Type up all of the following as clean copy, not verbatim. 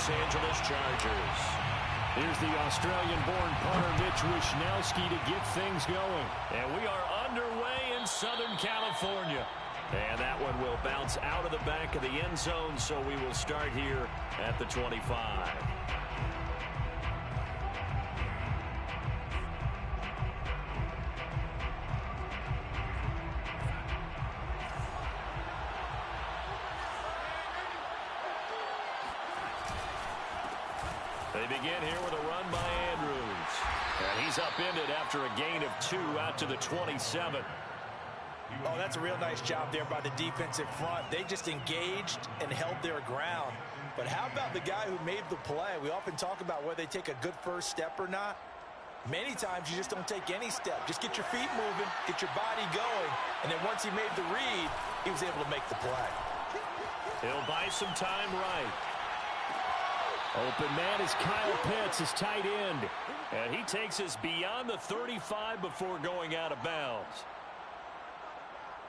Los Angeles Chargers. Here's the Australian-born punter Mitch Wishnowsky to get things going. And we are underway in Southern California. And that one will bounce out of the back of the end zone, so we will start here at the 25. They begin here with a run by Andrews. And he's upended after a gain of 2 out to the 27. Oh, that's a real nice job there by the defensive front. They just engaged and held their ground. But how about the guy who made the play? We often talk about whether they take a good first step or not. Many times you just don't take any step. Just get your feet moving, get your body going. And then once he made the read, he was able to make the play. He'll buy some time right. Open man is Kyle Pitts, his tight end. And he takes us beyond the 35 before going out of bounds.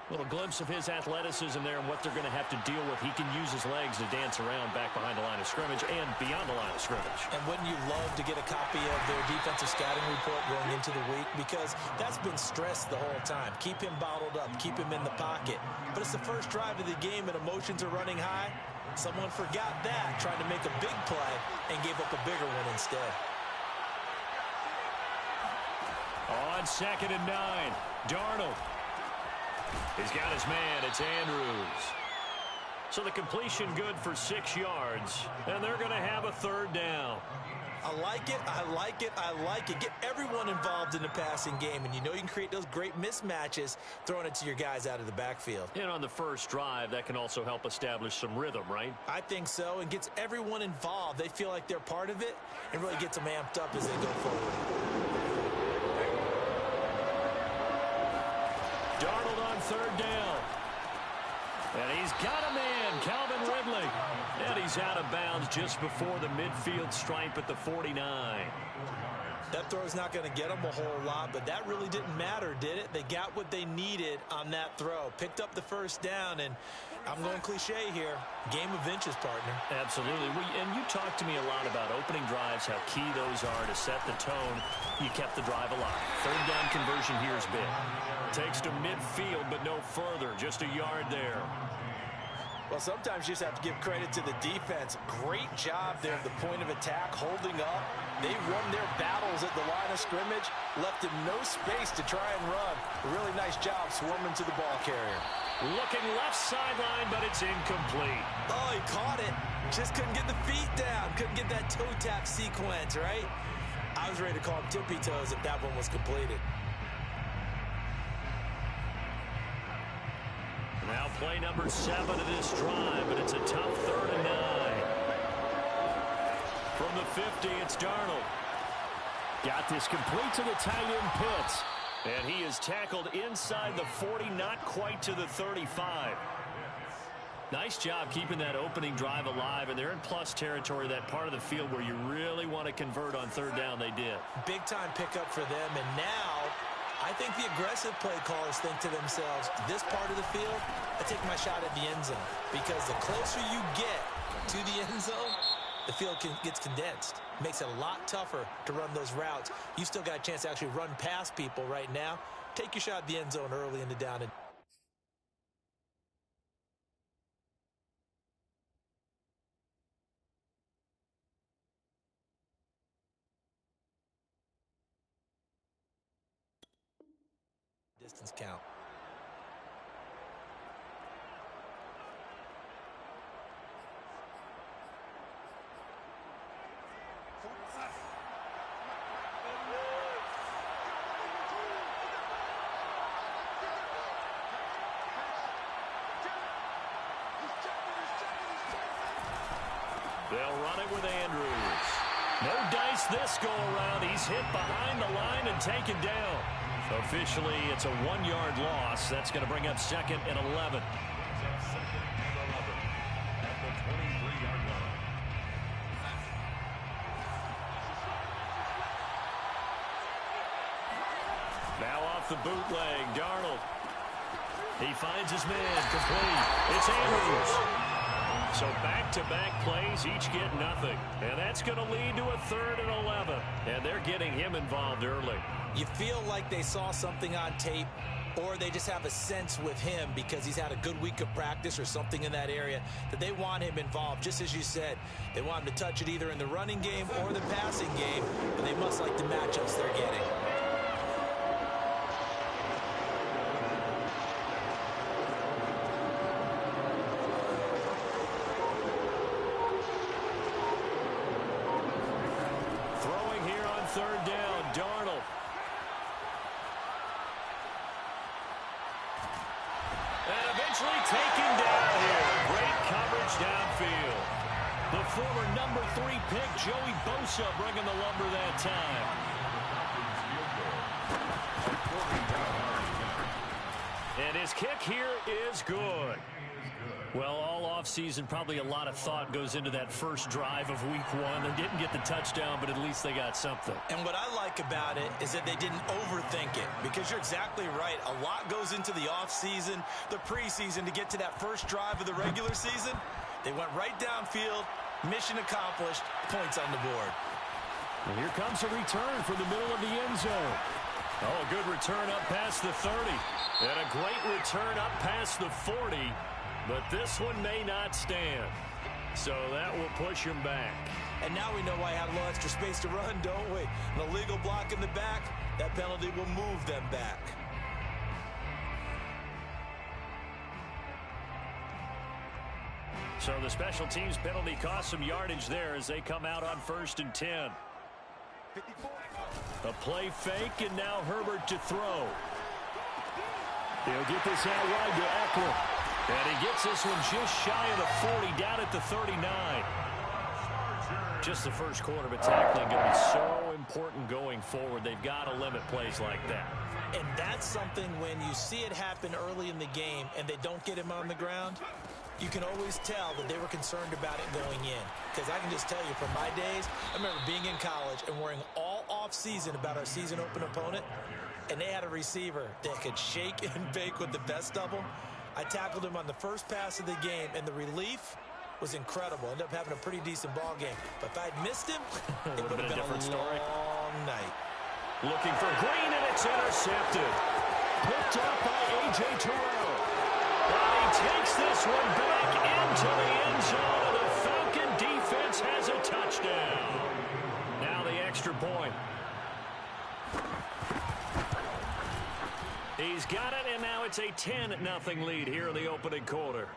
Little glimpse of his athleticism there and what they're going to have to deal with. He can use his legs to dance around back behind the line of scrimmage and beyond the line of scrimmage. And wouldn't you love to get a copy of their defensive scouting report going into the week? Because that's been stressed the whole time. Keep him bottled up. Keep him in the pocket. But it's the first drive of the game and emotions are running high. Someone forgot that, trying to make a big play and gave up a bigger one instead. On 2nd and 9, Darnold. He's got his man. It's Andrews. So the completion good for 6 yards, and they're going to have a 3rd down. I like it, I like it, I like it. Get everyone involved in the passing game, and you know you can create those great mismatches throwing it to your guys out of the backfield. And on the first drive, that can also help establish some rhythm, right? I think so, and gets everyone involved. They feel like they're part of it, and really gets them amped up as they go forward. Darnold on 3rd down. And he's got a man, Calvin Ridley. And he's out of bounds just before the midfield stripe at the 49. That throw's not going to get them a whole lot, but that really didn't matter, did it? They got what they needed on that throw. Picked up the 1st down, and I'm going cliche here. Game of inches, partner. Absolutely. And you talked to me a lot about opening drives, how key those are to set the tone. You kept the drive alive. 3rd down conversion here is big. Takes to midfield, but no further. Just a yard there. Well, sometimes you just have to give credit to the defense. Great job there at the point of attack, holding up. They won their battles at the line of scrimmage, left him no space to try and run. A really nice job swarming to the ball carrier. Looking left sideline, but it's incomplete. Oh, he caught it. Just couldn't get the feet down. Couldn't get that toe tap sequence, right? I was ready to call him tippy toes if that one was completed. Now play number 7 of this drive, but it's a tough 3rd and 9. From the 50, it's Darnold. Got this complete to the tight end Pitts. And he is tackled inside the 40, not quite to the 35. Nice job keeping that opening drive alive, and they're in plus territory, that part of the field where you really want to convert on 3rd down. They did. Big time pickup for them, and now I think the aggressive play callers think to themselves, this part of the field, I take my shot at the end zone. Because the closer you get to the end zone, the field gets condensed. Makes it a lot tougher to run those routes. You still got a chance to actually run past people right now. Take your shot at the end zone early in the down and distance count. They'll run it with Andrews. No dice this go around. He's hit behind the line and taken down. Officially, it's a 1-yard loss. That's going to bring up 2nd and 11. Now off the bootleg, Darnold. He finds his man, complete. It's Andrews. So back-to-back plays, each get nothing. And that's going to lead to a 3rd and 11. And they're getting him involved early. You feel like they saw something on tape, or they just have a sense with him because he's had a good week of practice or something in that area that they want him involved. Just as you said, they want him to touch it either in the running game or the passing game, but they must like the matchups they're getting. Throwing here on 3rd down, Darnold. And eventually taken down here. Great coverage downfield. The former number 3 pick, Joey Bosa, bringing the lumber that time. And his kick here is good. Well, all offseason, probably a lot of thought goes into that first drive of week 1. They didn't get the touchdown, but at least they got something. And what I like about it is that they didn't overthink it, because you're exactly right. A lot goes into the offseason, the preseason, to get to that first drive of the regular season. They went right downfield, mission accomplished, points on the board. And here comes a return from the middle of the end zone. Oh, a good return up past the 30. And a great return up past the 40. But this one may not stand. So that will push him back. And now we know why I had a little extra space to run, don't we? An illegal block in the back, that penalty will move them back. So the special teams penalty cost some yardage there as they come out on 1st and 10. A play fake, and now Herbert to throw. He'll get this out wide to Eckler. And he gets this one just shy of the 40, down at the 39. Just the first quarter, but tackling going to be so important going forward. They've got to limit plays like that. And that's something when you see it happen early in the game and they don't get him on the ground, you can always tell that they were concerned about it going in. Because I can just tell you from my days, I remember being in college and worrying all off-season about our season open opponent, and they had a receiver that could shake and bake with the best of them. I tackled him on the first pass of the game, and the relief was incredible. Ended up having a pretty decent ball game. But if I'd missed him, it would have been a different story. Long night. Looking for Green, and it's intercepted. Picked up by A.J. Terrell. And he takes this one back into the end zone, and the Falcon defense has a touchdown. Now the extra point. He's got it, and now it's a 10-0 lead here in the opening quarter.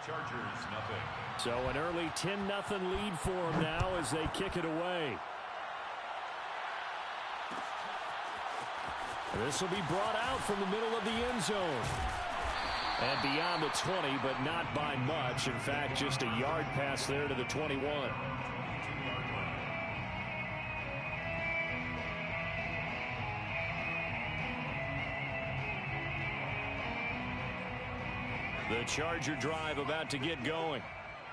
Chargers, nothing. So an early 10-0 lead for them now as they kick it away. This will be brought out from the middle of the end zone. And beyond the 20, but not by much. In fact, just a yard pass there to the 21. The Charger drive about to get going.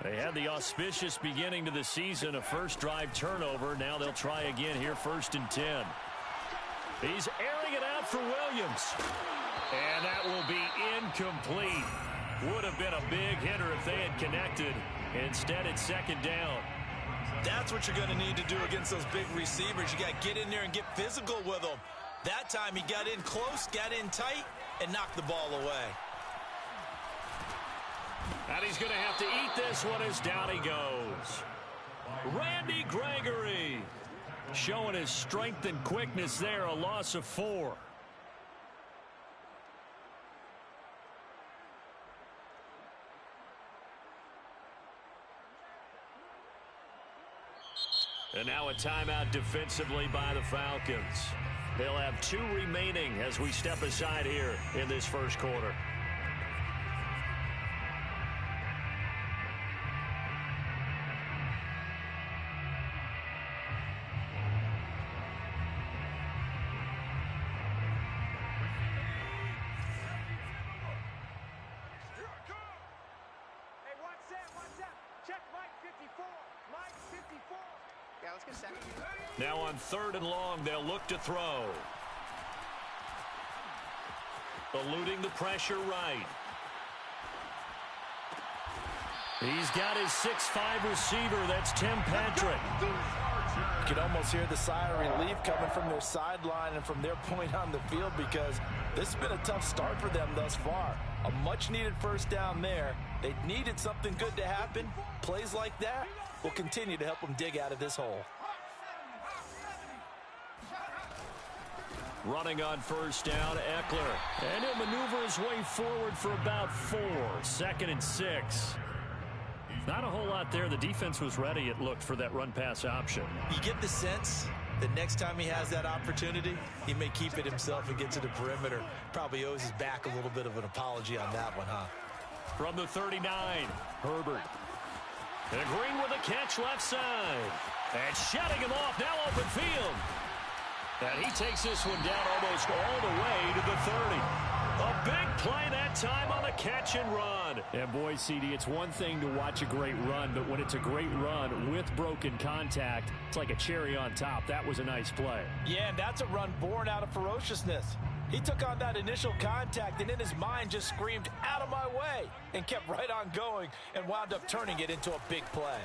They had the auspicious beginning to the season, a first drive turnover. Now they'll try again here, 1st and 10. He's airing it out for Williams. And that will be incomplete. Would have been a big hitter if they had connected. Instead, it's 2nd down. That's what you're going to need to do against those big receivers. You got to get in there and get physical with them. That time he got in close, got in tight, and knocked the ball away. And he's going to have to eat this one as down he goes. Randy Gregory showing his strength and quickness there, a loss of 4. And now a timeout defensively by the Falcons. They'll have 2 remaining as we step aside here in this first quarter. Now on 3rd and long, they'll look to throw. Eluding the pressure right. He's got his 6'5" receiver. That's Tim Patrick. You can almost hear the sigh of relief coming from their sideline and from their point on the field, because this has been a tough start for them thus far. A much-needed first down there. They needed something good to happen. Plays like that will continue to help them dig out of this hole. Running on first down, Eckler. And he'll maneuver his way forward for about 4. 2nd and 6. Not a whole lot there. The defense was ready, it looked, for that run-pass option. You get the sense that next time he has that opportunity, he may keep it himself and get to the perimeter. Probably owes his back a little bit of an apology on that one, huh? From the 39, Herbert. And Green with a catch left side. And shutting him off, now open field. And he takes this one down almost all the way to the 30. A big play that time on a catch and run. And boy, CD, it's one thing to watch a great run, but when it's a great run with broken contact, it's like a cherry on top. That was a nice play. Yeah, and that's a run born out of ferociousness. He took on that initial contact and in his mind just screamed, "Out of my way," and kept right on going and wound up turning it into a big play.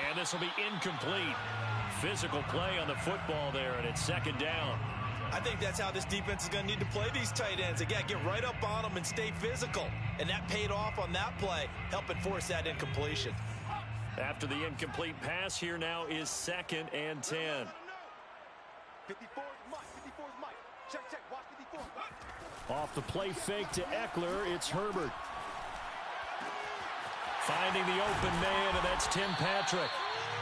And this will be incomplete. Physical play on the football there, and it's 2nd down. I think that's how this defense is going to need to play these tight ends. They got to get right up on them and stay physical. And that paid off on that play, helping force that incompletion. After the incomplete pass, here now is 2nd and 10. 54 is Mike. 54 is Mike. Check. Watch 54. Off the play fake to Eckler, it's Herbert. Finding the open man, and that's Tim Patrick.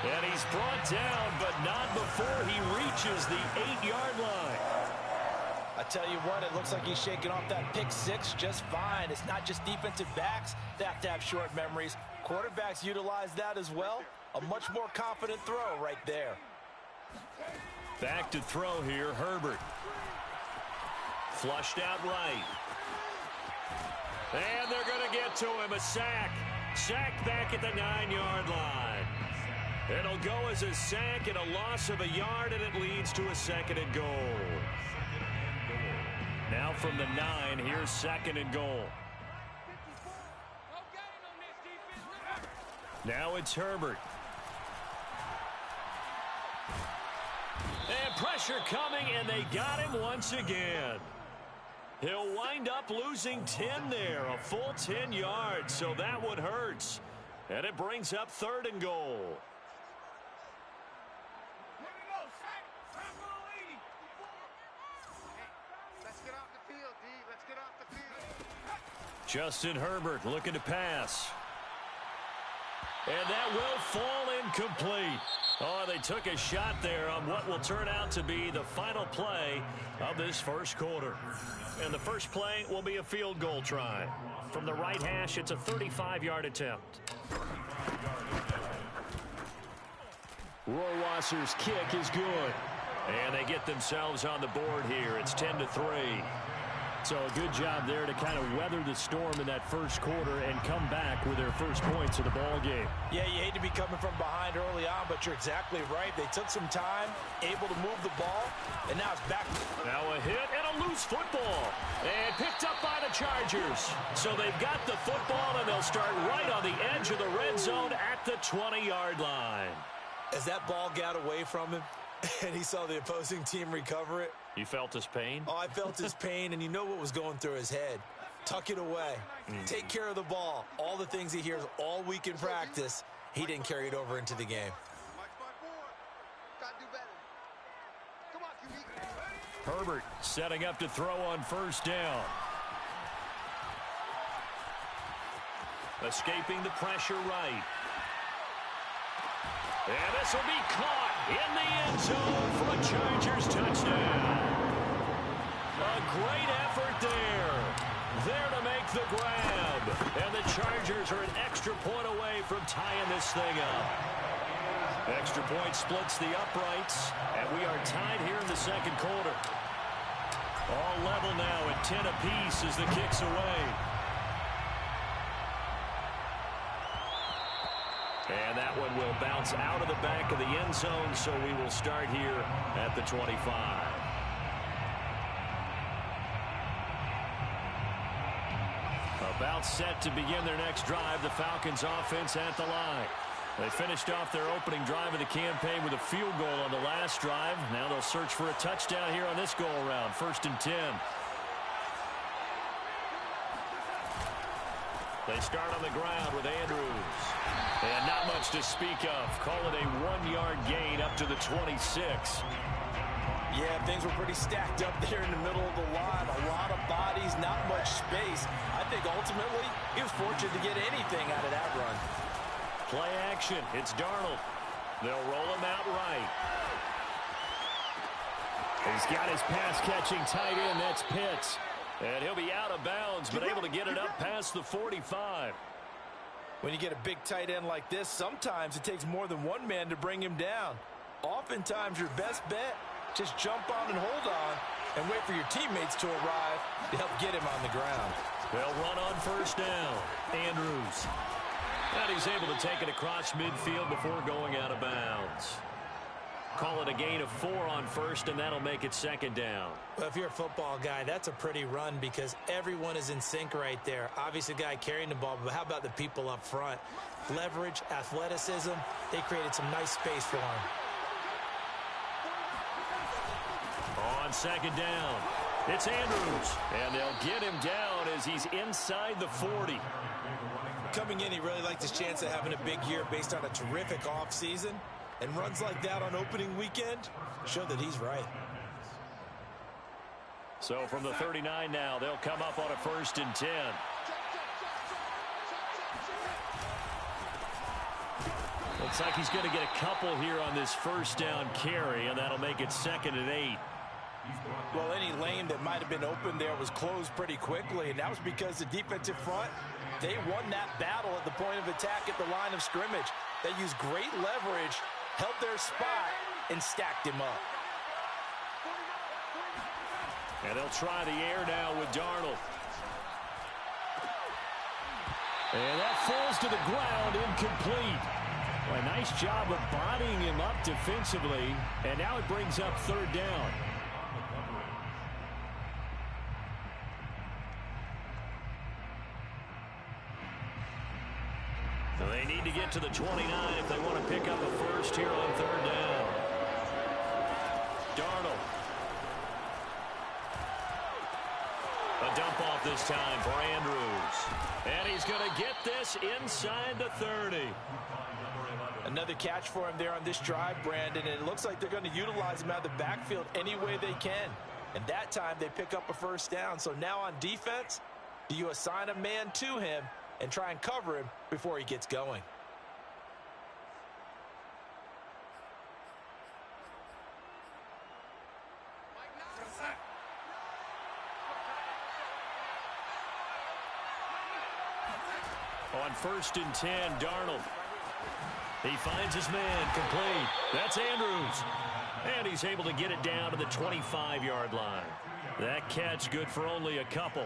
And he's brought down, but not before he reaches the 8-yard line. I tell you what, it looks like he's shaking off that pick 6 just fine. It's not just defensive backs that have to have short memories. Quarterbacks utilize that as well. A much more confident throw right there. Back to throw here, Herbert. Flushed out right. And they're going to get to him, a sack. Sack back at the 9-yard line. It'll go as a sack and a loss of a yard, and it leads to a 2nd and goal. Now from the 9, here's 2nd and goal. Now it's Herbert. And pressure coming, and they got him once again. He'll wind up losing 10 there, a full 10 yards, so that one hurts. And it brings up 3rd and goal. Let's get off the field, D. Let's get off the field. Justin Herbert looking to pass. And that will fall incomplete. Oh, they took a shot there on what will turn out to be the final play of this first quarter. And the first play will be a field goal try. From the right hash, it's a 35-yard attempt. Rohrwasser's kick is good. And they get themselves on the board here. It's 10-3. So a good job there to kind of weather the storm in that first quarter and come back with their first points of the ball game. Yeah, you hate to be coming from behind early on, but you're exactly right. They took some time, able to move the ball, and now it's back. Now a hit and a loose football. And picked up by the Chargers. So they've got the football, and they'll start right on the edge of the red zone at the 20-yard line. As that ball got away from him, and he saw the opposing team recover it. You felt his pain? Oh, I felt his pain, and you know what was going through his head. Tuck it away. Take care of the ball. All the things he hears all week in practice, he didn't carry it over into the game. Gotta do better. Come on, QB. Herbert setting up to throw on first down. Escaping the pressure right. And this will be caught in the end zone for a Chargers touchdown. A great effort there. There to make the grab. And the Chargers are an extra point away from tying this thing up. Extra point splits the uprights. And we are tied here in the second quarter. All level now at 10 apiece as the kick's away. And that one will bounce out of the back of the end zone, so we will start here at the 25. About set to begin their next drive, the Falcons offense at the line. They finished off their opening drive of the campaign with a field goal on the last drive. Now they'll search for a touchdown here on this go-around. 1st and 10. They start on the ground with Andrews. And not much to speak of. Call it a 1-yard gain up to the 26. Yeah, things were pretty stacked up there in the middle of the line. A lot of bodies, not much space. I think ultimately he was fortunate to get anything out of that run. Play action. It's Darnold. They'll roll him out right. He's got his pass-catching tight end. That's Pitts. And he'll be out of bounds, but able to get it up past the 45. When you get a big tight end like this, sometimes it takes more than one man to bring him down. Oftentimes, your best bet, just jump on and hold on and wait for your teammates to arrive to help get him on the ground. They'll run on 1st down. Andrews. And he's able to take it across midfield before going out of bounds. Call it a gain of 4 on 1st, and that'll make it 2nd down. Well, if you're a football guy, that's a pretty run because everyone is in sync right there. Obviously, the guy carrying the ball, but how about the people up front? Leverage, athleticism, they created some nice space for him. On 2nd down, it's Andrews, and they'll get him down as he's inside the 40. Coming in, he really liked his chance of having a big year based on a terrific offseason. And runs like that on opening weekend show that he's right. So from the 39 now, they'll come up on a 1st and 10. Looks like he's going to get a couple here on this 1st down carry, and that'll make it 2nd and 8. Well, any lane that might have been open there was closed pretty quickly, and that was because the defensive front, they won that battle at the point of attack at the line of scrimmage. They used great leverage, held their spot, and stacked him up. And they'll try the air now with Darnold. And that falls to the ground, incomplete. Well, a nice job of bodying him up defensively, and now it brings up 3rd down. So they need to get to the 29 if they want to pick up a 1st here on 3rd down. Darnold. A dump off this time for Andrews. And he's going to get this inside the 30. Another catch for him there on this drive, Brandon, and it looks like they're going to utilize him out of the backfield any way they can. And that time they pick up a 1st down. So now on defense, do you assign a man to him and try and cover him before he gets going? On 1st and 10, Darnold. He finds his man, complete. That's Andrews. And he's able to get it down to the 25-yard line. That catch good for only a couple.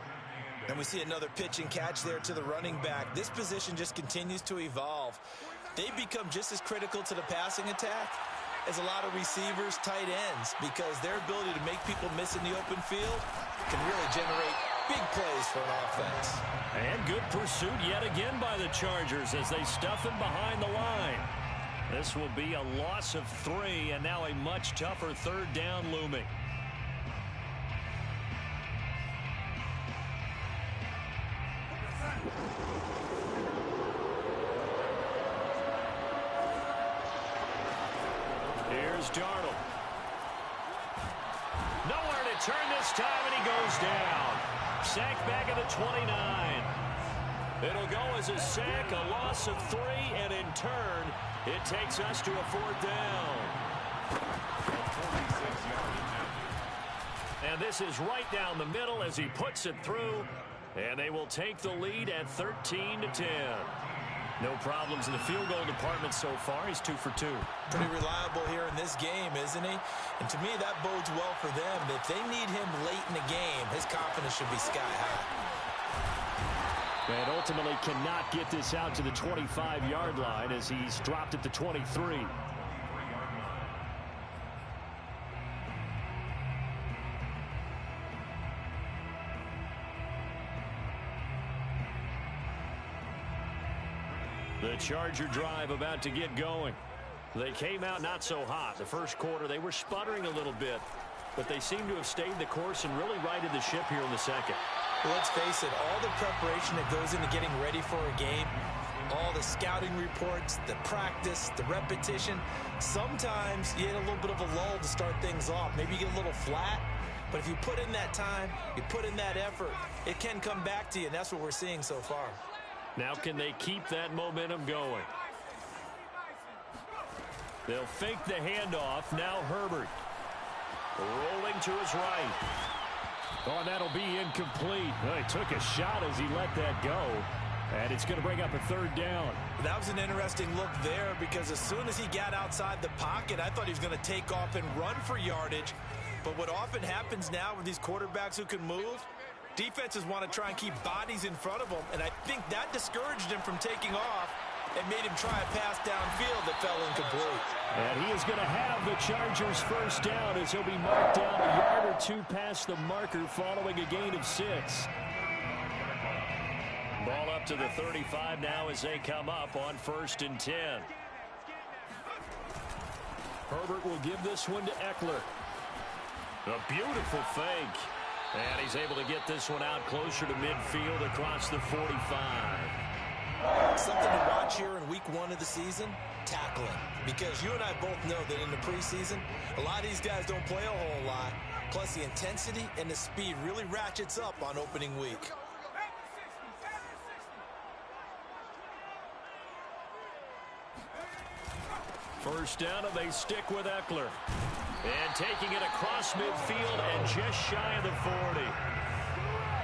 And we see another pitch and catch there to the running back. This position just continues to evolve. They become just as critical to the passing attack as a lot of receivers, tight ends, because their ability to make people miss in the open field can really generate big plays for an offense. And good pursuit yet again by the Chargers as they stuff him behind the line. This will be a loss of 3, and now a much tougher 3rd down looming. Here's Darnold. Nowhere to turn this time, and he goes down. Sack back at the 29. It'll go as a sack, a loss of 3, and in turn, it takes us to a 4th down. And this is right down the middle as he puts it through, and they will take the lead at 13-10. No problems in the field goal department so far. He's 2 for 2. Pretty reliable here in this game, isn't he? And to me, that bodes well for them. If they need him late in the game, his confidence should be sky high. And ultimately cannot get this out to the 25-yard line as he's dropped at the 23. The Charger drive about to get going. They came out not so hot. The first quarter, they were sputtering a little bit, but they seem to have stayed the course and really righted the ship here in the second. Well, let's face it, all the preparation that goes into getting ready for a game, all the scouting reports, the practice, the repetition, sometimes you get a little bit of a lull to start things off. Maybe you get a little flat, but if you put in that time, you put in that effort, it can come back to you, and that's what we're seeing so far. Now can they keep that momentum going? They'll fake the handoff. Now Herbert. Rolling to his right. Oh, and that'll be incomplete. Well, he took a shot as he let that go. And it's going to bring up a third down. That was an interesting look there because as soon as he got outside the pocket, I thought he was going to take off and run for yardage. But what often happens now with these quarterbacks who can move, defenses want to try and keep bodies in front of them, and I think that discouraged him from taking off and made him try a pass downfield that fell incomplete. And he is going to have the Chargers first down as he'll be marked down a yard or two past the marker following a gain of 6. Ball up to the 35 now as they come up on 1st and 10. Herbert will give this one to Eckler. A beautiful fake. And he's able to get this one out closer to midfield across the 45. Something to watch here in week 1 of the season, tackling. Because you and I both know that in the preseason, a lot of these guys don't play a whole lot. Plus the intensity and the speed really ratchets up on opening week. First down, and they stick with Eckler. And taking it across midfield and just shy of the 40.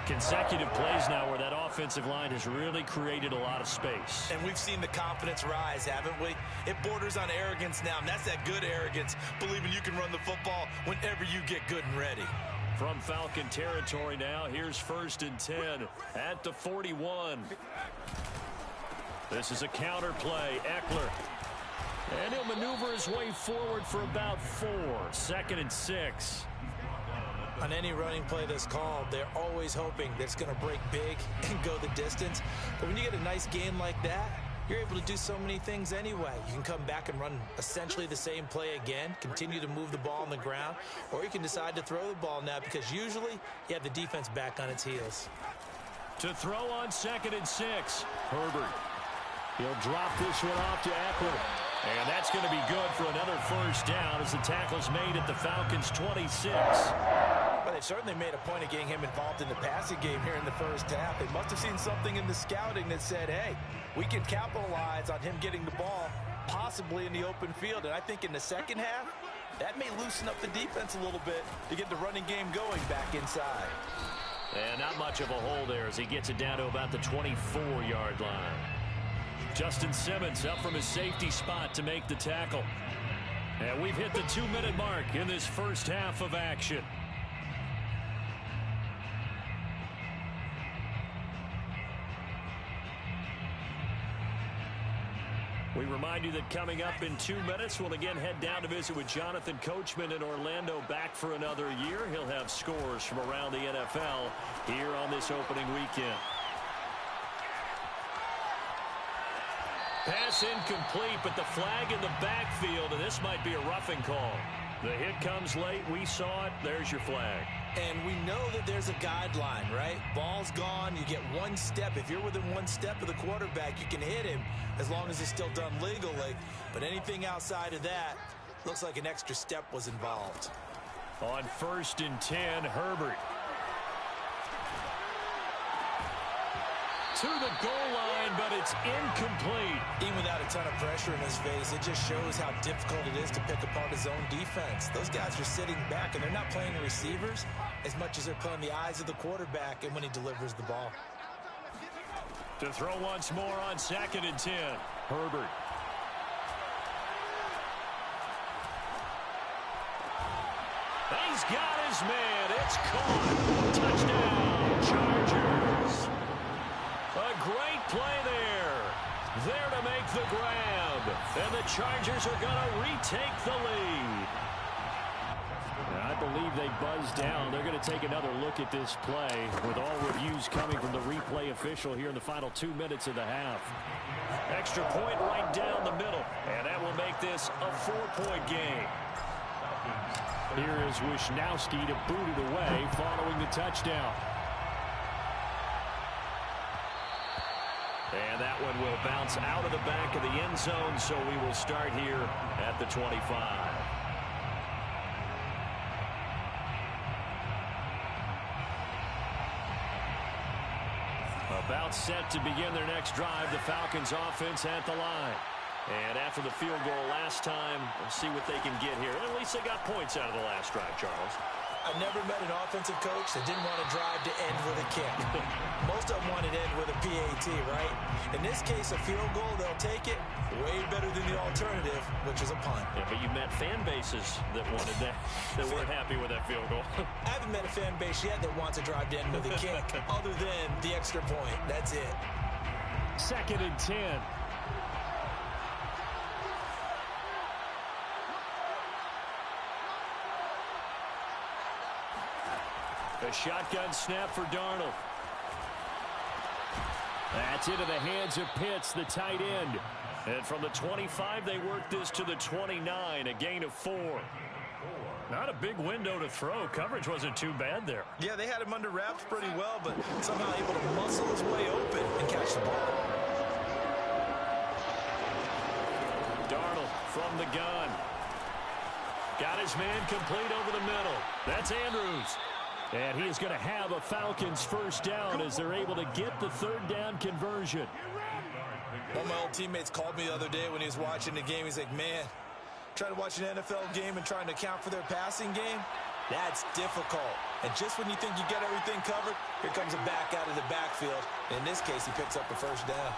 Consecutive plays now where that offensive line has really created a lot of space. And we've seen the confidence rise, haven't we? It borders on arrogance now, and that's that good arrogance, believing you can run the football whenever you get good and ready. From Falcon territory now, here's 1st and 10 at the 41. This is a counter play. Eckler. And he'll maneuver his way forward for about 4. 2nd and 6. On any running play that's called, they're always hoping that it's going to break big and go the distance. But when you get a nice gain like that, you're able to do so many things anyway. You can come back and run essentially the same play again, continue to move the ball on the ground, or you can decide to throw the ball now because usually you have the defense back on its heels. To throw on 2nd and 6, Herbert. He'll drop this one off to Eckler. And that's going to be good for another first down as the tackle's made at the Falcons' 26. Well, they've certainly made a point of getting him involved in the passing game here in the first half. They must have seen something in the scouting that said, hey, we can capitalize on him getting the ball possibly in the open field. And I think in the second half, that may loosen up the defense a little bit to get the running game going back inside. And not much of a hole there as he gets it down to about the 24-yard line. Justin Simmons up from his safety spot to make the tackle. And we've hit the 2-minute mark in this first half of action. We remind you that coming up in 2 minutes, we'll again head down to visit with Jonathan Coachman in Orlando, back for another year. He'll have scores from around the NFL here on this opening weekend. Pass incomplete, but the flag in the backfield, and this might be a roughing call. The hit comes late. We saw it. There's your flag. And we know that there's a guideline, right? Ball's gone. You get 1 step. If you're within 1 step of the quarterback, you can hit him as long as it's still done legally. But anything outside of that, looks like an extra step was involved. On 1st and 10, Herbert. To the goal line, but it's incomplete. Even without a ton of pressure in his face, it just shows how difficult it is to pick apart his own defense. Those guys are sitting back, and they're not playing receivers as much as they're playing the eyes of the quarterback and when he delivers the ball. To throw once more on 2nd and 10, Herbert. He's got his man. It's caught. Touchdown, Chargers. A great play there. There to make the grab. And the Chargers are going to retake the lead. I believe they buzzed down. They're going to take another look at this play with all reviews coming from the replay official here in the final 2 minutes of the half. Extra point right down the middle, and that will make this a 4-point game. Here is Wisnowski to boot it away following the touchdown. And that one will bounce out of the back of the end zone, so we will start here at the 25. About set to begin their next drive, the Falcons offense at the line. And after the field goal last time, we'll see what they can get here. At least they got points out of the last drive, Charles. I've never met an offensive coach that didn't want to drive to end with a kick. Most of them want it to end with a PAT, right? In this case, a field goal, they'll take it way better than the alternative, which is a punt. Yeah, but you met fan bases that wanted that, that weren't happy with that field goal. I haven't met a fan base yet that wants to drive to end with a kick, other than the extra point. That's it. 2nd and 10. A shotgun snap for Darnold. That's into the hands of Pitts, the tight end. And from the 25, they work this to the 29, a gain of 4. Not a big window to throw. Coverage wasn't too bad there. Yeah, they had him under wraps pretty well, but somehow able to muscle his way open and catch the ball. Darnold from the gun. Got his man complete over the middle. That's Andrews. And he is going to have a Falcons first down as they're able to get the 3rd down conversion. One of my old teammates called me the other day when he was watching the game. He's like, man, trying to watch an NFL game and trying to account for their passing game, that's difficult. And just when you think you get everything covered, here comes a back out of the backfield. In this case, he picks up the first down.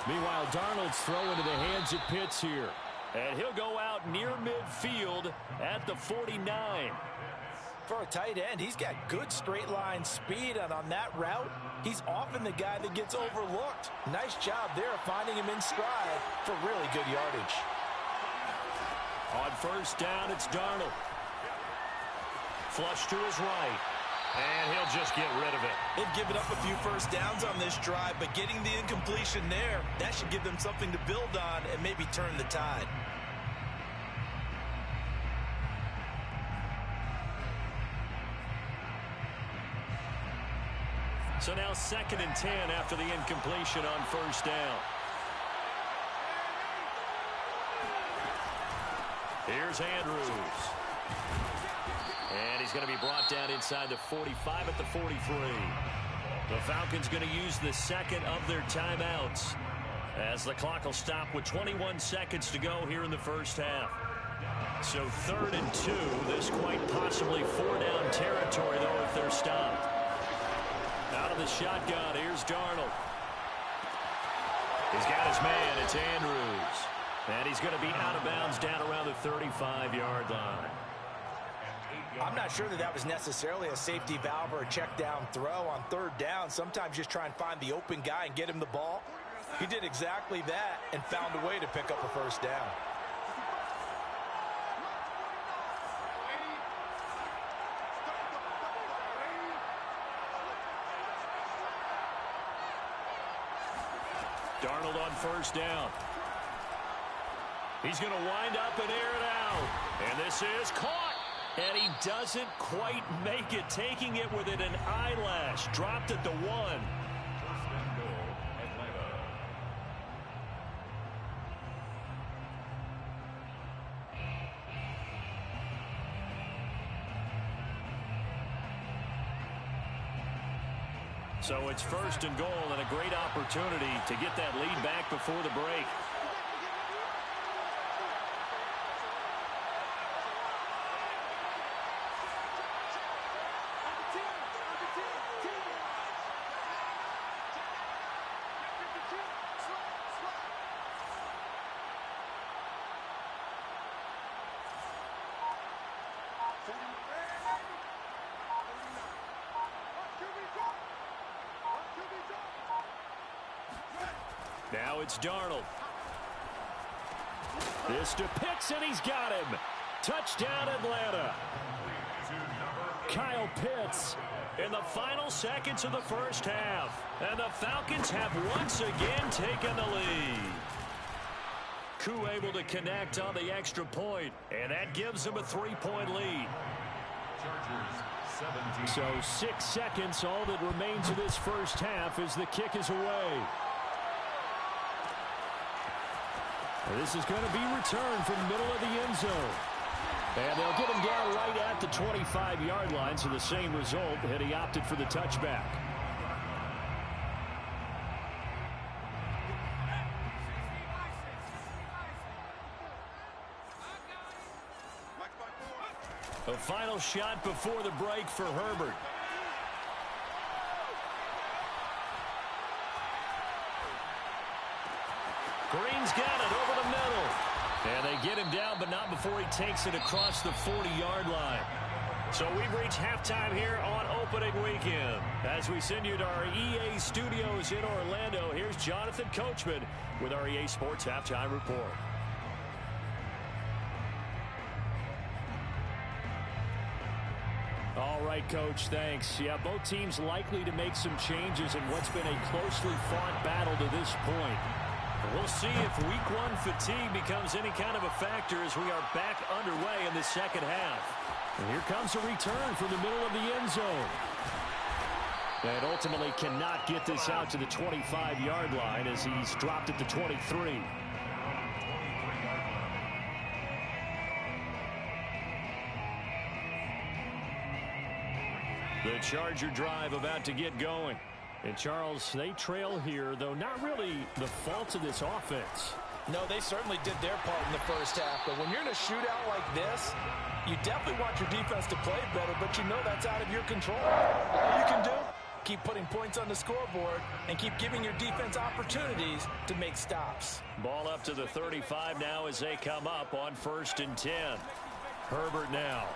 Meanwhile, Darnold's throw into the hands of Pitts here. And he'll go out near midfield at the 49. For a tight end, he's got good straight line speed, and on that route, he's often the guy that gets overlooked. Nice job there finding him in stride for really good yardage. On first down, it's Darnold. Flush to his right. And he'll just get rid of it. They've given up a few first downs on this drive, but getting the incompletion there, that should give them something to build on and maybe turn the tide. So now 2nd and 10 after the incompletion on first down. Here's Andrews. And he's going to be brought down inside the 45 at the 43. The Falcons going to use the second of their timeouts as the clock will stop with 21 seconds to go here in the first half. So 3rd and 2. This quite possibly 4-down territory, though, if they're stopped. Out of the shotgun, here's Darnold. He's got his man, it's Andrews. And he's going to be out of bounds down around the 35-yard line. I'm not sure that was necessarily a safety valve or a check down throw on 3rd down. Sometimes just try and find the open guy and get him the ball. He did exactly that and found a way to pick up a first down. Darnold on first down. He's going to wind up and air it out. And this is caught. And he doesn't quite make it, taking it within an eyelash. Dropped at the 1. So it's 1st and goal and a great opportunity to get that lead back before the break. Now it's Darnold. This to Pitts, and he's got him. Touchdown, Atlanta. Kyle Pitts in the final seconds of the first half. And the Falcons have once again taken the lead. Koo able to connect on the extra point, and that gives them a 3-point lead. So 6 seconds, all that remains of this first half as the kick is away. This is going to be returned from the middle of the end zone. And they'll get him down right at the 25-yard line, so the same result, and he opted for the touchback. A final shot before the break for Herbert. Green's got it over the middle. And they get him down, but not before he takes it across the 40-yard line. So we've reached halftime here on opening weekend. As we send you to our EA studios in Orlando, here's Jonathan Coachman with our EA Sports Halftime Report. All right, Coach, thanks. Yeah, both teams likely to make some changes in what's been a closely fought battle to this point. We'll see if week one fatigue becomes any kind of a factor as we are back underway in the second half. And here comes a return from the middle of the end zone. And ultimately cannot get this out to the 25-yard line as he's dropped at the 23. The Charger drive about to get going. And, Charles, they trail here, though not really the fault of this offense. No, they certainly did their part in the first half. But when you're in a shootout like this, you definitely want your defense to play better, but you know that's out of your control. All you can do, keep putting points on the scoreboard and keep giving your defense opportunities to make stops. Ball up to the 35 now as they come up on 1st and 10. Herbert now.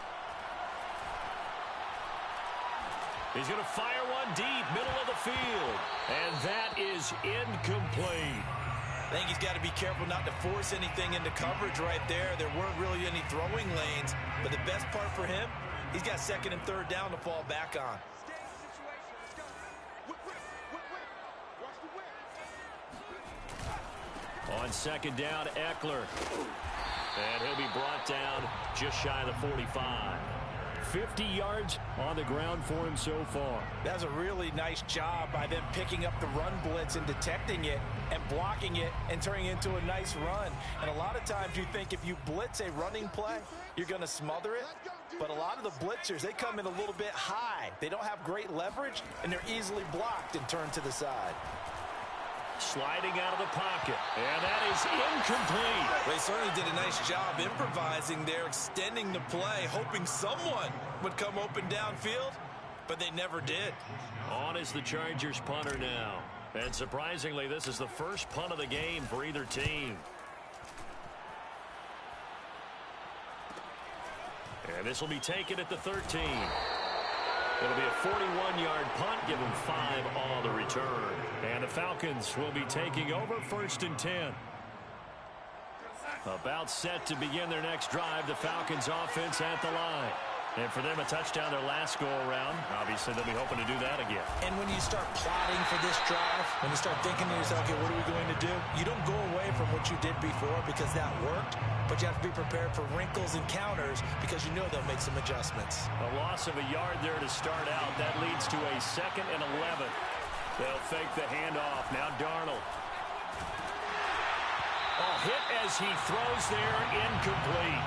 He's going to fire one deep, middle of the field. And that is incomplete. I think he's got to be careful not to force anything into coverage right there. There weren't really any throwing lanes. But the best part for him, he's got 2nd and 3rd down to fall back on. On 2nd down, Eckler. And he'll be brought down just shy of the 45. 50 yards on the ground for him so far. That's a really nice job by them picking up the run blitz and detecting it and blocking it and turning it into a nice run. And a lot of times you think if you blitz a running play, you're going to smother it. But a lot of the blitzers, they come in a little bit high. They don't have great leverage, and they're easily blocked and turned to the side. Sliding out of the pocket, and that is incomplete. They certainly did a nice job improvising there, extending the play, hoping someone would come open downfield, but they never did. On is the Chargers punter now. And surprisingly, this is the first punt of the game for either team. And this will be taken at the 13. It'll be a 41-yard punt, give them 5 on the return. And the Falcons will be taking over 1st and 10. About set to begin their next drive, the Falcons offense at the line. And for them, a touchdown their last go-around. Obviously, they'll be hoping to do that again. And when you start plotting for this drive, when you start thinking to yourself, okay, what are we going to do? You don't go away from what you did before because that worked, but you have to be prepared for wrinkles and counters because you know they'll make some adjustments. A loss of a yard there to start out. That leads to a 2nd and 11. They'll fake the handoff. Now Darnold. Oh, hit as he throws there, incomplete.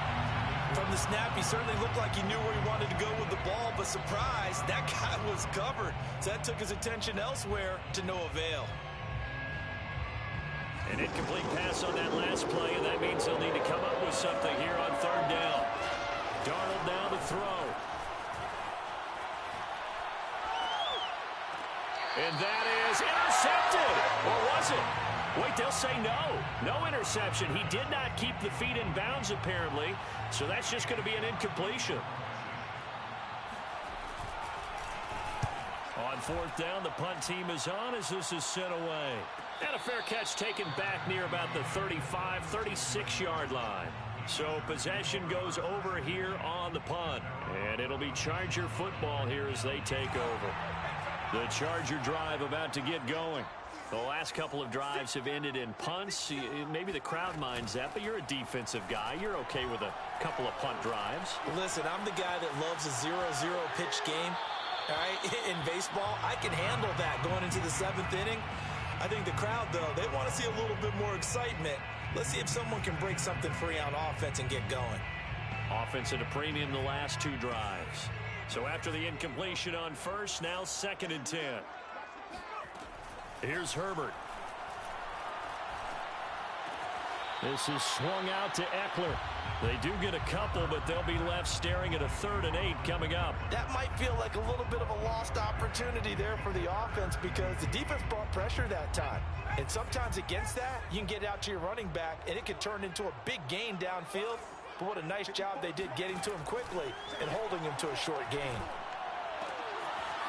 From the snap, he certainly looked like he knew where he wanted to go with the ball, but surprise, that guy was covered. So that took his attention elsewhere to no avail. An incomplete pass on that last play, and that means they'll need to come up with something here on 3rd down. Darnold now to throw. And that is intercepted. Or was it? Wait, they'll say no. No interception. He did not keep the feet in bounds, apparently. So that's just going to be an incompletion. On 4th down, the punt team is on as this is sent away. And a fair catch taken back near about the 35, 36-yard line. So possession goes over here on the punt. And it'll be Charger football here as they take over. The Charger drive about to get going. The last couple of drives have ended in punts. Maybe the crowd minds that, but you're a defensive guy. You're okay with a couple of punt drives. Listen, I'm the guy that loves a 0-0 pitch game. All right, in baseball, I can handle that going into the 7th inning. I think the crowd, though, they want to see a little bit more excitement. Let's see if someone can break something free on offense and get going. Offense at a premium the last 2 drives. So after the incompletion on first, now 2nd and 10. Here's Herbert. This is swung out to Eckler. They do get a couple, but they'll be left staring at a 3rd and 8 coming up. That might feel like a little bit of a lost opportunity there for the offense because the defense brought pressure that time. And sometimes against that, you can get out to your running back, and it could turn into a big gain downfield. But what a nice job they did getting to him quickly and holding him to a short gain.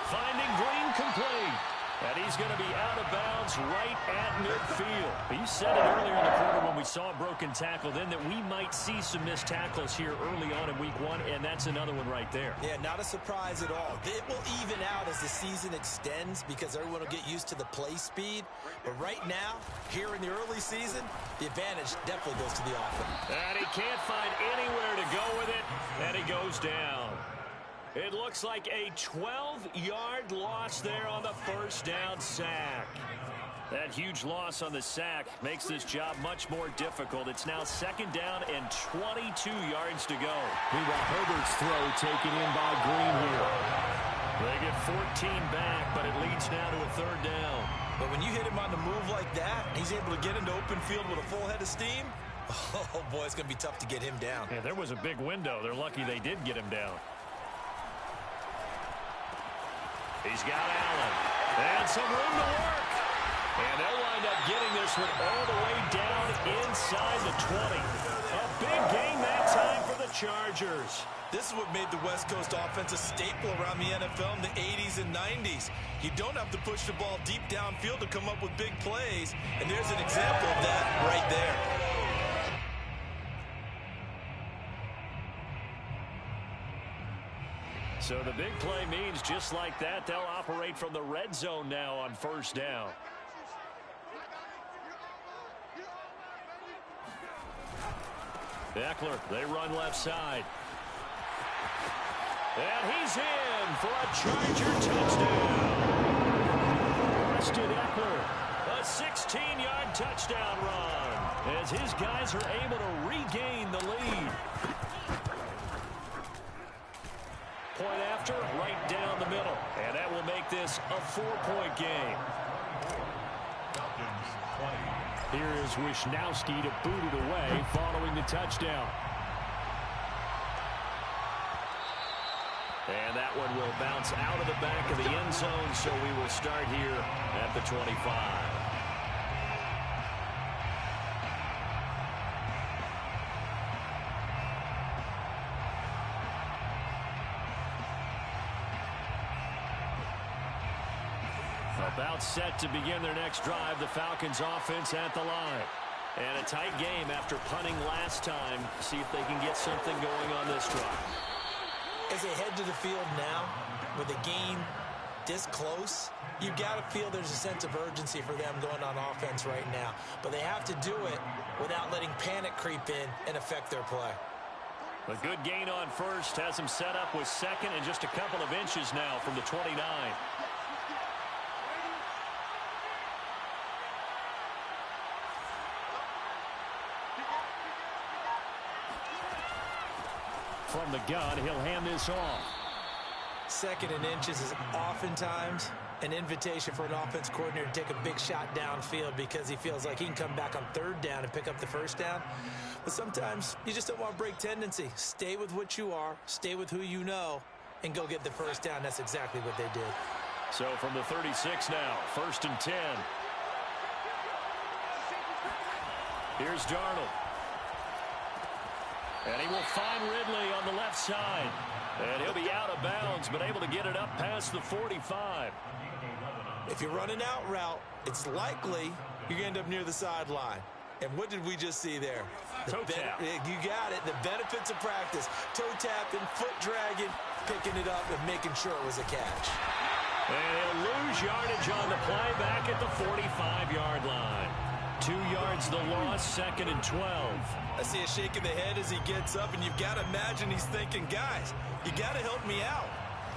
Finding Green complete. And he's going to be out of bounds right at midfield. You said it earlier in the quarter when we saw a broken tackle then that we might see some missed tackles here early on in week 1, and that's another one right there. Yeah, not a surprise at all. It will even out as the season extends because everyone will get used to the play speed. But right now, here in the early season, the advantage definitely goes to the offense. And he can't find anywhere to go with it, and he goes down. It looks like a 12-yard loss there on the first down sack. That huge loss on the sack makes this job much more difficult. It's now 2nd down and 22 yards to go. Meanwhile, Herbert's throw taken in by Green here. They get 14 back, but it leads now to a 3rd down. But when you hit him on the move like that, he's able to get into open field with a full head of steam. Oh, boy, it's going to be tough to get him down. Yeah, there was a big window. They're lucky they did get him down. He's got Allen. And some room to work. And they'll wind up getting this one all the way down inside the 20. A big gain that time for the Chargers. This is what made the West Coast offense a staple around the NFL in the 80s and 90s. You don't have to push the ball deep downfield to come up with big plays. And there's an example of that right there. So the big play means just like that, they'll operate from the red zone now on first down. Eckler, they run left side. And he's in for a Charger touchdown. Preston Eckler, a 16-yard touchdown run as his guys are able to regain the lead. Point after, right down the middle. And that will make this a 4-point game. Here is Wisnowski to boot it away following the touchdown. And that one will bounce out of the back of the end zone, so we will start here at the 25. About set to begin their next drive, the Falcons offense at the line. And a tight game after punting last time. See if they can get something going on this drive. As they head to the field now, with a game this close, you've got to feel there's a sense of urgency for them going on offense right now. But they have to do it without letting panic creep in and affect their play. A good gain on first has them set up with 2nd and just a couple of inches now from the 29. From the gun, he'll hand this off. 2nd and inches is oftentimes an invitation for an offense coordinator to take a big shot downfield because he feels like he can come back on 3rd down and pick up the 1st down. But sometimes you just don't want to break tendency. Stay with what you are, stay with who you know, and go get the 1st down. That's exactly what they did. So from the 36 now, 1st and 10. Here's Darnold. And he will find Ridley on the left side. And he'll be out of bounds, but able to get it up past the 45. If you're running out route, it's likely you're going to end up near the sideline. And what did we just see there? Toe tap. You got it. The benefits of practice. Toe tapping, foot dragging, picking it up, and making sure it was a catch. And he'll lose yardage on the play back at the 45-yard line. 2 yards the loss, 2nd and 12. I see a shake of the head as he gets up, and you've got to imagine he's thinking, guys, you got to help me out.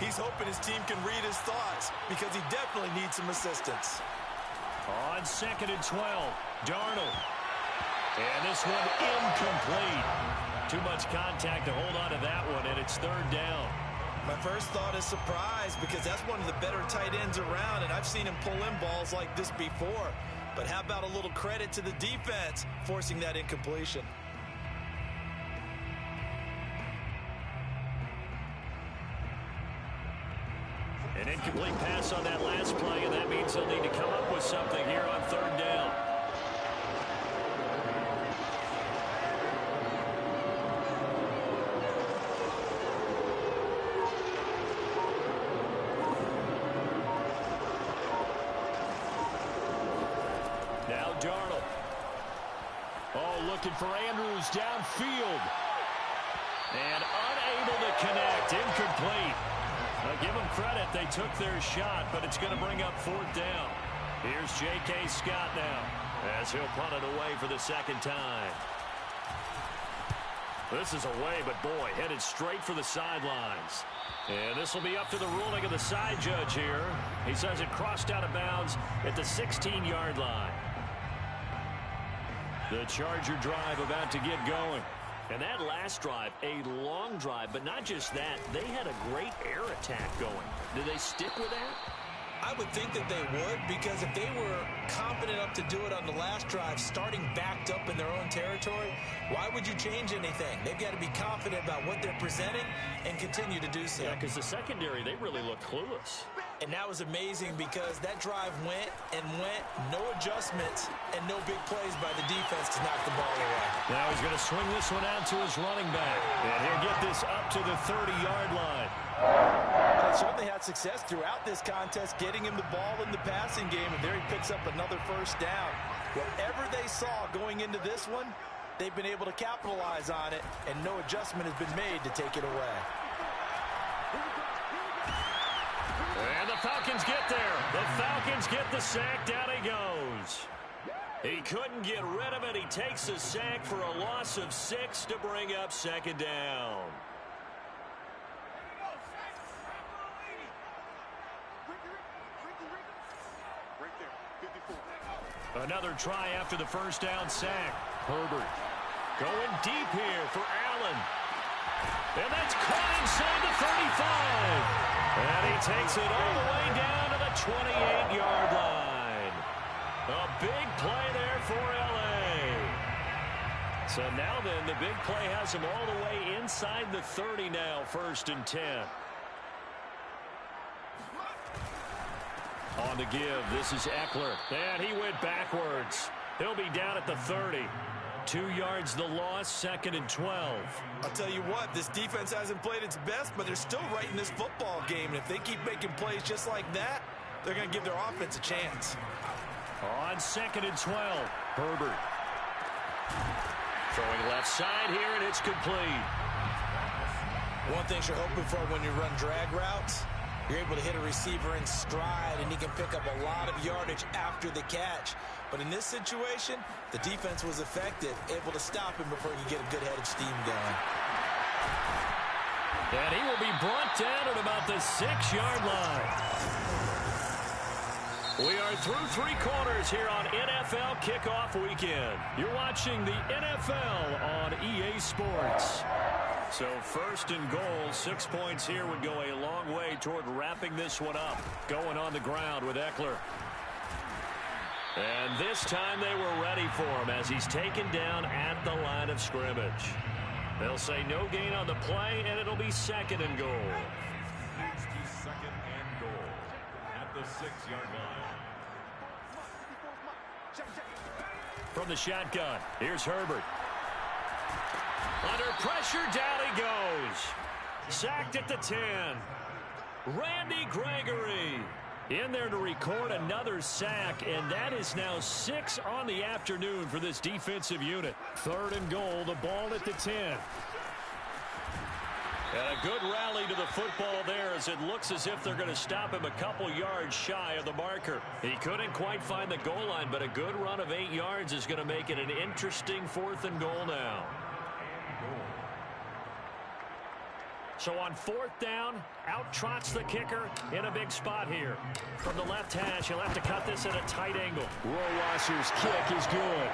He's hoping his team can read his thoughts because he definitely needs some assistance. On 2nd and 12, Darnold. And this one incomplete. Too much contact to hold on to that one, and it's 3rd down. My first thought is surprise because that's one of the better tight ends around, and I've seen him pull in balls like this before. But how about a little credit to the defense forcing that incompletion? An incomplete pass on that last play, and that means they'll need to come up with something here on 3rd down. Now Darnold. Oh, looking for Andrews downfield. And unable to connect. Incomplete. Now give them credit. They took their shot, but it's going to bring up 4th down. Here's J.K. Scott now as he'll punt it away for the 2nd time. This is away, but boy, headed straight for the sidelines. And this will be up to the ruling of the side judge here. He says it crossed out of bounds at the 16-yard line. The Charger drive about to get going. And that last drive, a long drive, but not just that. They had a great air attack going. Do they stick with that? I would think that they would, because if they were confident enough to do it on the last drive, starting backed up in their own territory, why would you change anything? They've got to be confident about what they're presenting and continue to do so. Yeah, because the secondary, they really look clueless. And that was amazing because that drive went and went, no adjustments, and no big plays by the defense to knock the ball away. Now he's going to swing this one out to his running back. And he'll get this up to the 30-yard line. They certainly had success throughout this contest, getting him the ball in the passing game, and there he picks up another 1st down. Whatever they saw going into this one, they've been able to capitalize on it, and no adjustment has been made to take it away. And the Falcons get there. The Falcons get the sack. Down he goes. He couldn't get rid of it. He takes a sack for a loss of 6 to bring up 2nd down. Another try after the 1st down sack. Herbert going deep here for Allen. And that's caught inside the 35. And he takes it all the way down to the 28-yard line. A big play there for L.A. So now then, the big play has him all the way inside the 30 now, 1st and 10. On the give, this is Eckler. And he went backwards. He'll be down at the 30. 2 yards the loss, 2nd and 12. I'll tell you what, this defense hasn't played its best, but they're still right in this football game. And if they keep making plays just like that, they're going to give their offense a chance. On 2nd and 12, Herbert. Throwing left side here, and it's complete. One thing you're hoping for when you run drag routes, you're able to hit a receiver in stride, and he can pick up a lot of yardage after the catch. But in this situation, the defense was effective, able to stop him before he could get a good head of steam going. And he will be brought down at about the 6-yard line. We are through 3 quarters here on NFL Kickoff Weekend. You're watching the NFL on EA Sports. So 1st and goal, 6 points here would go a long way toward wrapping this one up. Going on the ground with Eckler. And this time they were ready for him as he's taken down at the line of scrimmage. They'll say no gain on the play, and it'll be 2nd and goal. Moves to 2nd and goal at the 6-yard line. From the shotgun, here's Herbert. Under pressure, down he goes. Sacked at the 10. Randy Gregory. In there to record another sack, and that is now 6 on the afternoon for this defensive unit. 3rd and goal, the ball at the 10. And a good rally to the football there as it looks as if they're going to stop him a couple yards shy of the marker. He couldn't quite find the goal line, but a good run of 8 yards is going to make it an interesting 4th and goal now. So on 4th down, out trots the kicker in a big spot here. From the left hash, he'll have to cut this at a tight angle. Rohrwasser's kick is good.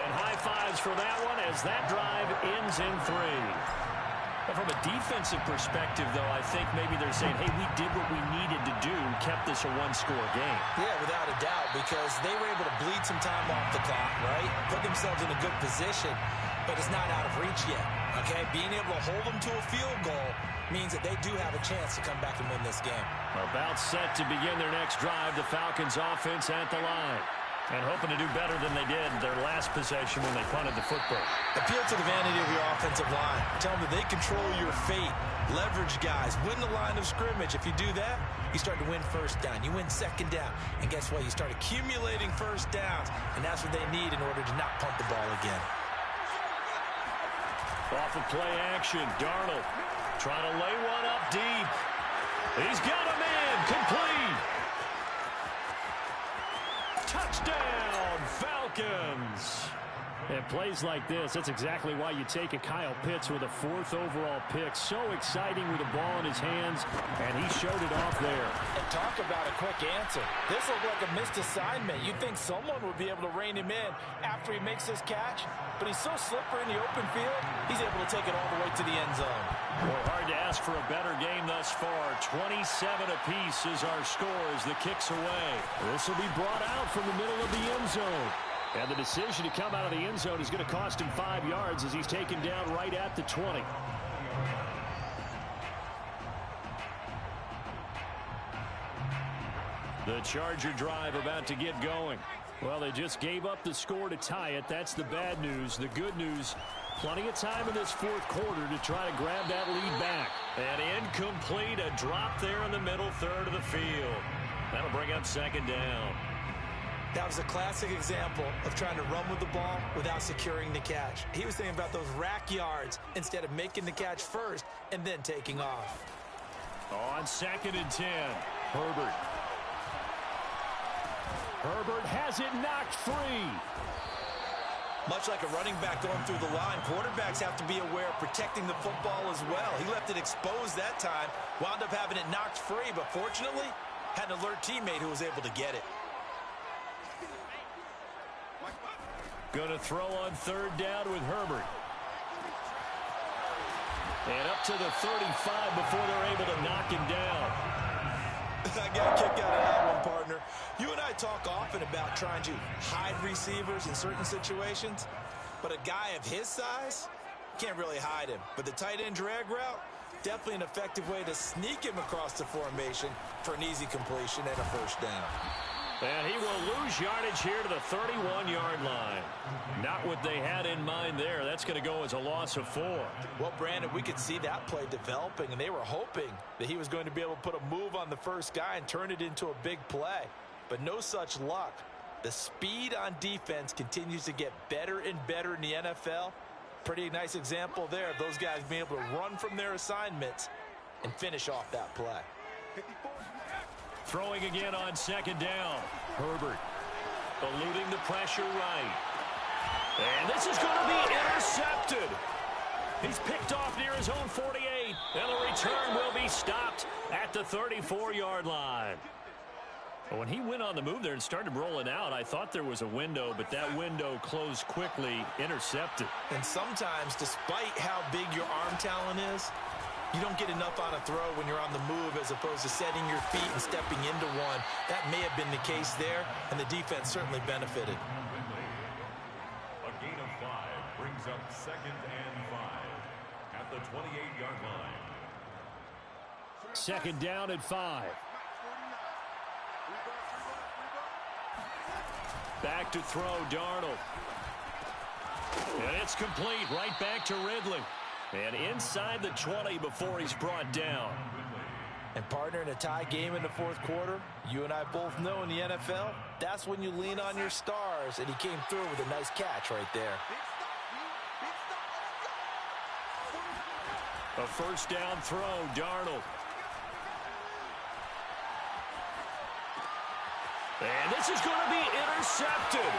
And high fives for that one as that drive ends in 3. But from a defensive perspective, though, I think maybe they're saying, hey, we did what we needed to do, kept this a one-score game. Yeah, without a doubt, because they were able to bleed some time off the clock, right? Put themselves in a good position, but it's not out of reach yet. Okay, being able to hold them to a field goal means that they do have a chance to come back and win this game. About set to begin their next drive, the Falcons offense at the line. And hoping to do better than they did their last possession when they punted the football. Appeal to the vanity of your offensive line. Tell them that they control your fate. Leverage guys. Win the line of scrimmage. If you do that, you start to win 1st down. You win 2nd down. And guess what? You start accumulating 1st downs. And that's what they need in order to not punt the ball again. Off of play action, Darnold trying to lay one up deep. He's got a man, complete. Touchdown, Falcons. And plays like this, that's exactly why you take a Kyle Pitts with a 4th overall pick. So exciting with the ball in his hands, and he showed it off there. And talk about a quick answer. This looked like a missed assignment. You'd think someone would be able to rein him in after he makes this catch, but he's so slippery in the open field, he's able to take it all the way to the end zone. Well, hard to ask for a better game thus far. 27 apiece is our score as the kick's away. This will be brought out from the middle of the end zone. And the decision to come out of the end zone is going to cost him 5 yards as he's taken down right at the 20. The Charger drive about to get going. Well, they just gave up the score to tie it. That's the bad news. The good news, plenty of time in this 4th quarter to try to grab that lead back. And incomplete, a drop there in the middle 3rd of the field. That'll bring up 2nd down. That was a classic example of trying to run with the ball without securing the catch. He was thinking about those rack yards instead of making the catch first and then taking off. On 2nd and 10, Herbert. Herbert has it knocked free. Much like a running back going through the line, quarterbacks have to be aware of protecting the football as well. He left it exposed that time, wound up having it knocked free, but fortunately had an alert teammate who was able to get it. Going to throw on 3rd down with Herbert. And up to the 35 before they're able to knock him down. I got a kick out of that one, partner. You and I talk often about trying to hide receivers in certain situations, but a guy of his size can't really hide him. But the tight end drag route, definitely an effective way to sneak him across the formation for an easy completion and a 1st down. And he will lose yardage here to the 31-yard line. Not what they had in mind there. That's going to go as a loss of 4. Well, Brandon, we could see that play developing, and they were hoping that he was going to be able to put a move on the first guy and turn it into a big play. But no such luck. The speed on defense continues to get better and better in the NFL. Pretty nice example there of those guys being able to run from their assignments and finish off that play. Throwing again on 2nd down. Herbert eluding the pressure right. And this is going to be intercepted. He's picked off near his own 48. And the return will be stopped at the 34-yard line. When he went on the move there and started rolling out, I thought there was a window, but that window closed quickly, intercepted. And sometimes, despite how big your arm talent is, you don't get enough on a throw when you're on the move as opposed to setting your feet and stepping into one. That may have been the case there, and the defense certainly benefited. A gain of 5 brings up 2nd and 5 at the 28-yard line. 2nd down at 5. Back to throw, Darnold. And it's complete, right back to Ridley. And inside the 20 before he's brought down. And partner, in a tie game in the fourth quarter, you and I both know in the NFL, that's when you lean on your stars, and he came through with a nice catch right there. A first down throw, Darnold. And this is going to be intercepted.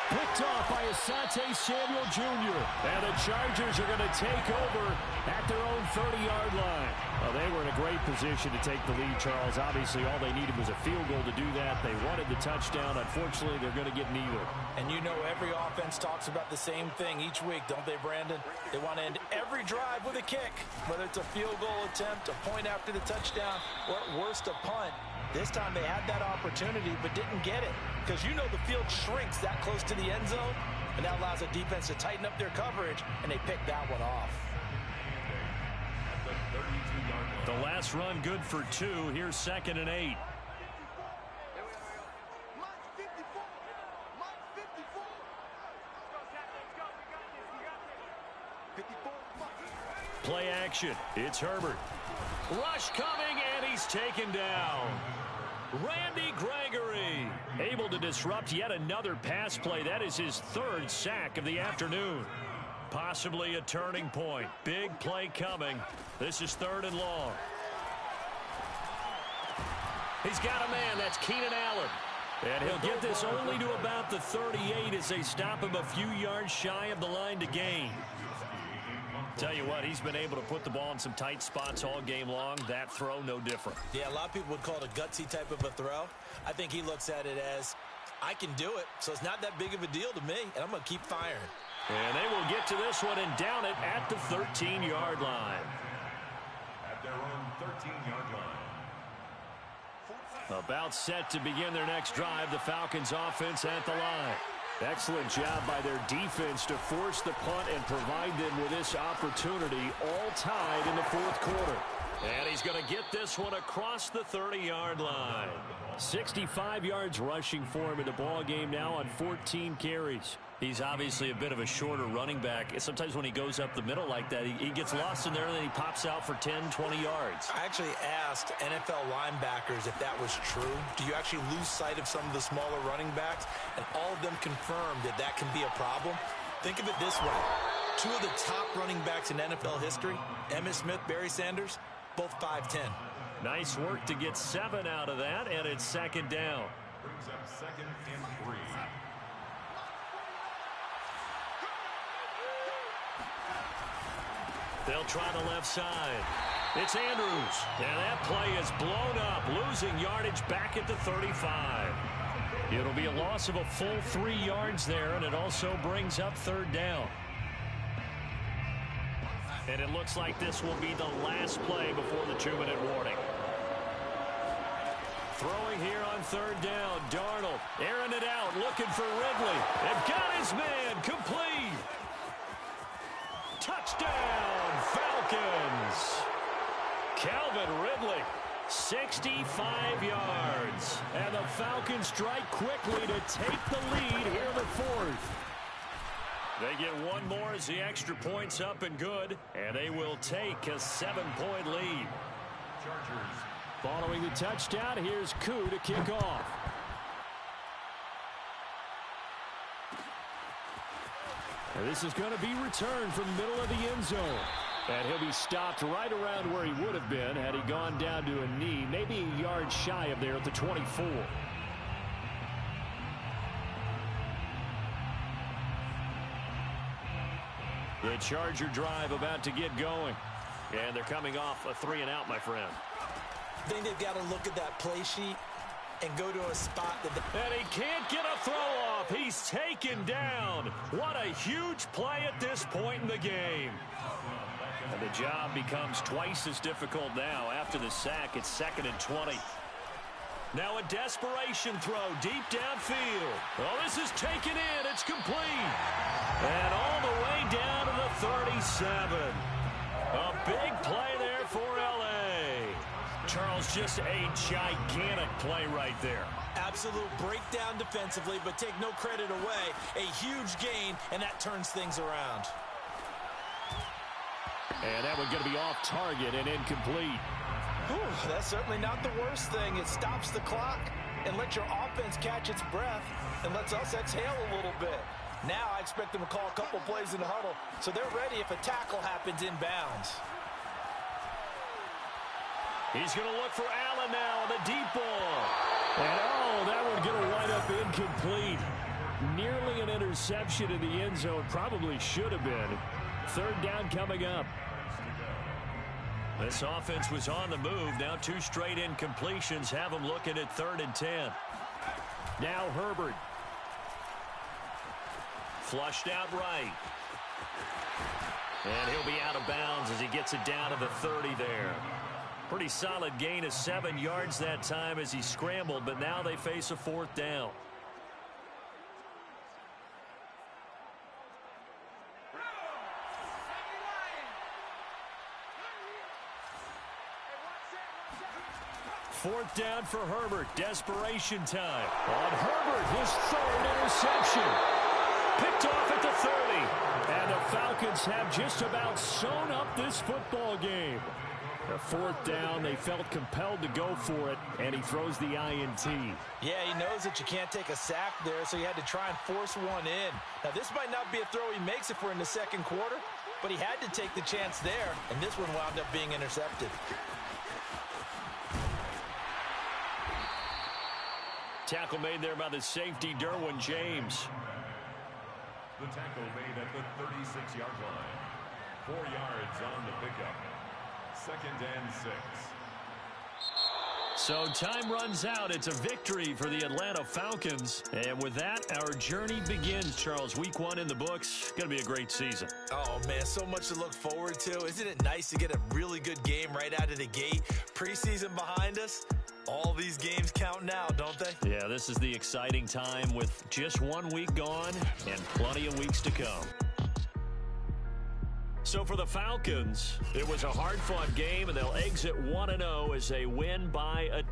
Picked off by Asante Samuel Jr. And the Chargers are going to take over at their own 30-yard line. Well, they were in a great position to take the lead, Charles. Obviously, all they needed was a field goal to do that. They wanted the touchdown. Unfortunately, they're going to get neither. And you know every offense talks about the same thing each week, don't they, Brandon? They want to end every drive with a kick, whether it's a field goal attempt, a point after the touchdown, or at worst, a punt. This time they had that opportunity but didn't get it, because you know the field shrinks that close to the end zone, and that allows the defense to tighten up their coverage, and they pick that one off. The last run good for 2. Here's 2nd and 8. Play action. It's Herbert. Rush coming, and he's taken down. Randy Gregory able to disrupt yet another pass play. That is his 3rd sack of the afternoon. Possibly a turning point. Big play coming. This is 3rd and long. He's got a man. That's Keenan Allen. And he'll get this only to about the 38 as they stop him a few yards shy of the line to gain. Tell you what, he's been able to put the ball in some tight spots all game long. That throw, no different. Yeah, a lot of people would call it a gutsy type of a throw. I think he looks at it as, I can do it, so it's not that big of a deal to me, and I'm going to keep firing. And they will get to this one and down it at the 13-yard line. At their own 13-yard line. About set to begin their next drive, the Falcons offense at the line. Excellent job by their defense to force the punt and provide them with this opportunity, all tied in the fourth quarter. And he's going to get this one across the 30-yard line. 65 yards rushing for him in the ball game now on 14 carries. He's obviously a bit of a shorter running back. Sometimes when he goes up the middle like that, he gets lost in there and then he pops out for 10, 20 yards. I actually asked NFL linebackers if that was true. Do you actually lose sight of some of the smaller running backs? And all of them confirmed that that can be a problem. Think of it this way. 2 of the top running backs in NFL history, Emmitt Smith, Barry Sanders, both 5'10". Nice work to get 7 out of that, and it's 2nd down. Brings up 2nd and 3. They'll try the left side. It's Andrews. And that play is blown up, losing yardage back at the 35. It'll be a loss of a full 3 yards there, and it also brings up 3rd down. And it looks like this will be the last play before the 2-minute warning. Throwing here on 3rd down, Darnold airing it out, looking for Ridley. And got his man, complete. Touchdown, Falcons. Calvin Ridley, 65 yards. And the Falcons strike quickly to take the lead here in the 4th. They get one more as the extra point's up and good. And they will take a 7-point lead. Chargers. Following the touchdown, here's Koo to kick off. And this is going to be returned from the middle of the end zone. And he'll be stopped right around where he would have been had he gone down to a knee, maybe a yard shy of there at the 24. The Charger drive about to get going. And they're coming off a 3-and-out, my friend. I think they've got to look at that play sheet and go to a spot that... And he can't get a throw off. He's taken down. What a huge play at this point in the game. And the job becomes twice as difficult now. After the sack, it's 2nd and 20. Now a desperation throw deep downfield. Oh, this is taken in. It's complete. And all the way down to the 37. A big play there for L.A. Charles, just a gigantic play right there. Absolute breakdown defensively, but take no credit away. A huge gain, and that turns things around. And that one's going to be off target and incomplete. Whew, that's certainly not the worst thing. It stops the clock and lets your offense catch its breath and lets us exhale a little bit. Now I expect them to call a couple plays in the huddle so they're ready if a tackle happens inbounds. He's going to look for Allen now on the deep ball. And, oh, that one going to wind up incomplete. Nearly an interception in the end zone. Probably should have been. Third down coming up. This offense was on the move. Now 2 straight incompletions have them looking at 3rd and 10. Now Herbert. Flushed out right. And he'll be out of bounds as he gets it down to the 30 there. Pretty solid gain of 7 yards that time as he scrambled, but now they face a 4th down. Fourth down for Herbert. Desperation time. On Herbert, his 3rd interception. Picked off at the 30. And the Falcons have just about sewn up this football game. The 4th down, they felt compelled to go for it, and he throws the INT. Yeah, he knows that you can't take a sack there, so he had to try and force one in. Now, this might not be a throw he makes if we're in the 2nd quarter, but he had to take the chance there, and this one wound up being intercepted. Tackle made there by the safety, Derwin James. The tackle made at the 36-yard line. 4 yards on the pickup. 2nd and 6. So time runs out. It's a victory for the Atlanta Falcons. And with that, our journey begins, Charles. Week 1 in the books. Going to be a great season. Oh, man, so much to look forward to. Isn't it nice to get a really good game right out of the gate? Preseason behind us. All these games count now, don't they? Yeah, this is the exciting time with just 1 week gone and plenty of weeks to come. So for the Falcons, it was a hard-fought game, and they'll exit 1-0 as they win by a